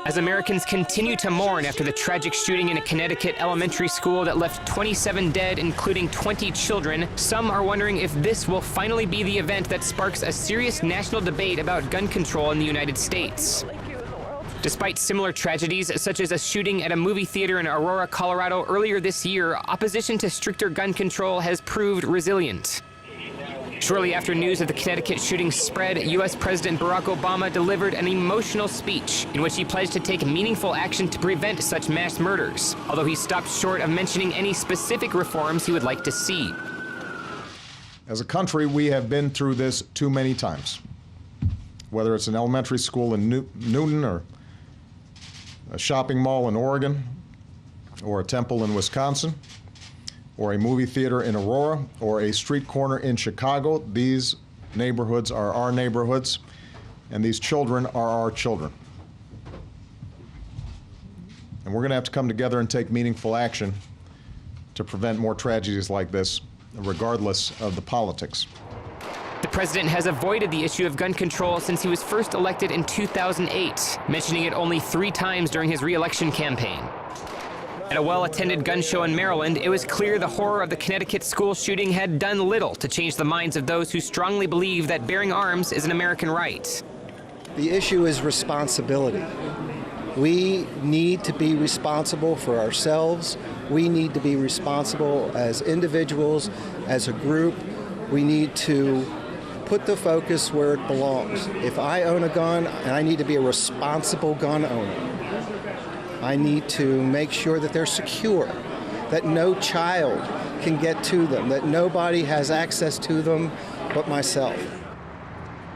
As Americans continue to mourn after the tragic shooting in a Connecticut elementary school that left 27 dead, including 20 children, some are wondering if this will finally be the event that sparks a serious national debate about gun control in the United States. Despite similar tragedies, such as a shooting at a movie theater in Aurora, Colorado earlier this year, opposition to stricter gun control has proved resilient. Shortly after news of the Connecticut shooting spread, U.S. President Barack Obama delivered an emotional speech in which he pledged to take meaningful action to prevent such mass murders, although he stopped short of mentioning any specific reforms he would like to see. As a country, we have been through this too many times. Whether it's an elementary school in Newton or a shopping mall in Oregon or a temple in Wisconsin, or a movie theater in Aurora, or a street corner in Chicago. These neighborhoods are our neighborhoods, and these children are our children. And we're going to have to come together and take meaningful action to prevent more tragedies like this, regardless of the politics. The president has avoided the issue of gun control since he was first elected in 2008, mentioning it only 3 times during his re-election campaign. At a well-attended gun show in Maryland, it was clear the horror of the Connecticut school shooting had done little to change the minds of those who strongly believe that bearing arms is an American right. The issue is responsibility. We need to be responsible for ourselves. We need to be responsible as individuals, as a group. We need to put the focus where it belongs. If I own a gun, and I need to be a responsible gun owner, I need to make sure that they're secure, that no child can get to them, that nobody has access to them but myself.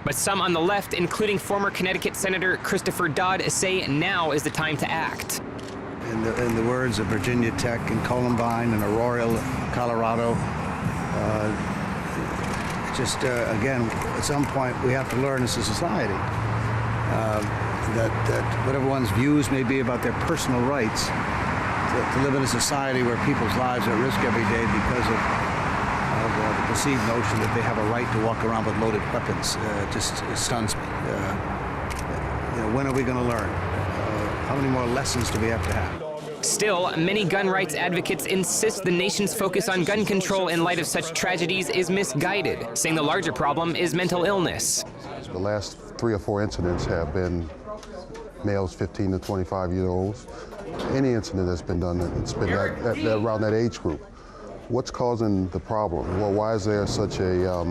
But some on the left, including former Connecticut Senator Christopher Dodd, say now is the time to act. In the words of Virginia Tech and Columbine and Aurora, Colorado, again, at some point we have to learn as a society that whatever one's views may be about their personal rights, to live in a society where people's lives are at risk every day because of the perceived notion that they have a right to walk around with loaded weapons, just stuns me. When are we going to learn? How many more lessons do we have to have? Still, many gun rights advocates insist the nation's focus on gun control in light of such tragedies is misguided, saying the larger problem is mental illness. The last 3 or 4 incidents have been males 15 to 25-year-olds. Any incident that's been done, it's been around that age group. What's causing the problem? Well, why is there such a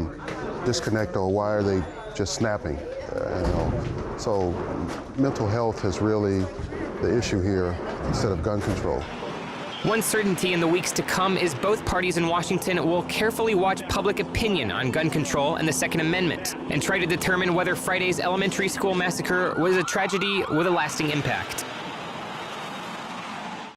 disconnect, or why are they just snapping? So mental health is really the issue here instead of gun control. One certainty in the weeks to come is both parties in Washington will carefully watch public opinion on gun control and the Second Amendment and try to determine whether Friday's elementary school massacre was a tragedy with a lasting impact.